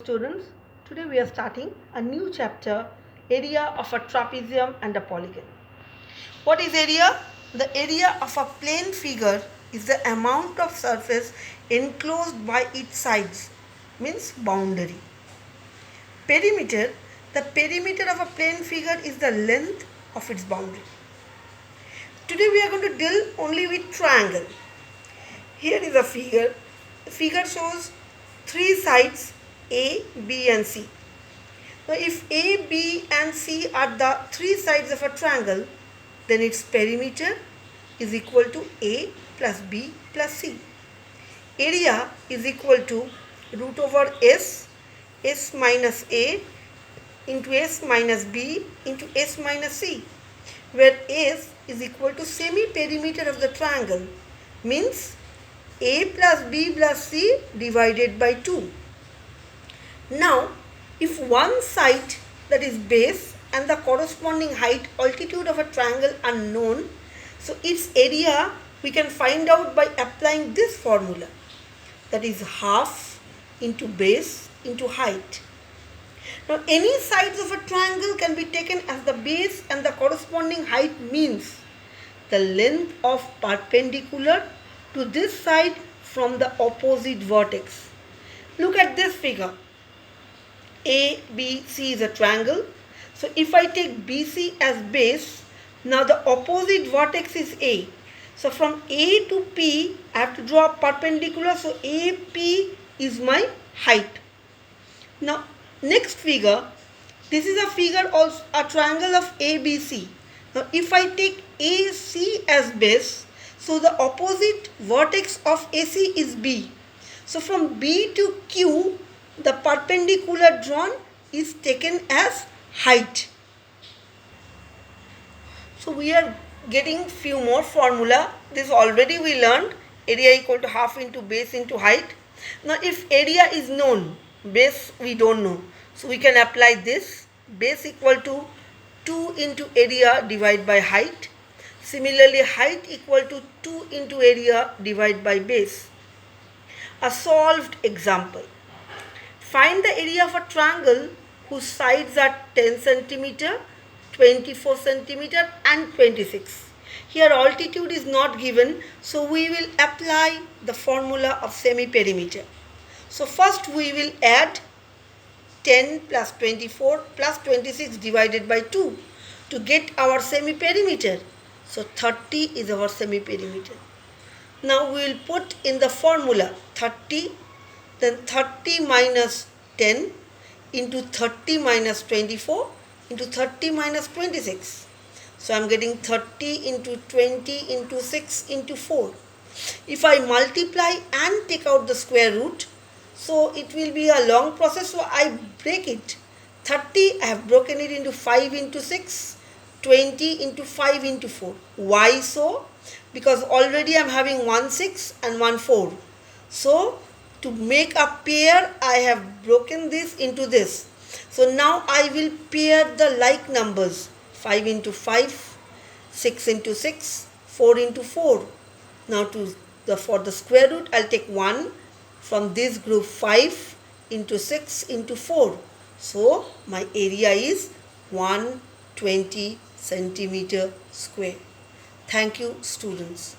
Students, today we are starting a new chapter, area of a trapezium and a polygon. What is area? The area of a plane figure is the amount of surface enclosed by its sides, means boundary. Perimeter, the perimeter of a plane figure is the length of its boundary. Today we are going to deal only with triangle. Here is a figure. The figure shows three sides A, B and C. Now if A, B and C are the three sides of a triangle, then its perimeter is equal to A plus B plus C. Area is equal to root over S minus A into S minus B into S minus C, where S is equal to semi-perimeter of the triangle, means A plus B plus C divided by 2. Now, if one side, that is base, and the corresponding height, altitude of a triangle are known, so its area we can find out by applying this formula, that is half into base into height. Now, any sides of a triangle can be taken as the base and the corresponding height means the length of perpendicular to this side from the opposite vertex. Look at this figure. A, B, C is a triangle. So if I take BC as base, now the opposite vertex is A. So from A to P, I have to draw a perpendicular. So AP is my height. Now next figure, this is a figure of a triangle of ABC. Now if I take AC as base, so the opposite vertex of AC is B. So from B to Q, the perpendicular drawn is taken as height. So we are getting few more formula. This already we learned, area equal to half into base into height. Now if area is known, base we don't know. So we can apply this, base equal to 2 into area divided by height. Similarly, height equal to 2 into area divided by base. A solved example. Find the area of a triangle whose sides are 10 centimeter, 24 centimeter and 26. Here altitude is not given, so we will apply the formula of semi-perimeter. So first we will add 10 plus 24 plus 26 divided by 2 to get our semi-perimeter. So 30 is our semi-perimeter. Now we will put in the formula 30, then 30 minus 10 into 30 minus 24 into 30 minus 26. So I am getting 30 into 20 into 6 into 4. If I multiply and take out the square root, so it will be a long process, so I break it. 30, I have broken it into 5 into 6, 20 into 5 into 4. Why so? Because already I am having 1 6 and 1 4. So to make a pair, I have broken this into this. So now I will pair the like numbers. 5 into 5, 6 into 6, 4 into 4. Now for the square root, I'll take 1 from this group, 5 into 6 into 4. So my area is 120 centimeter square. Thank you, students.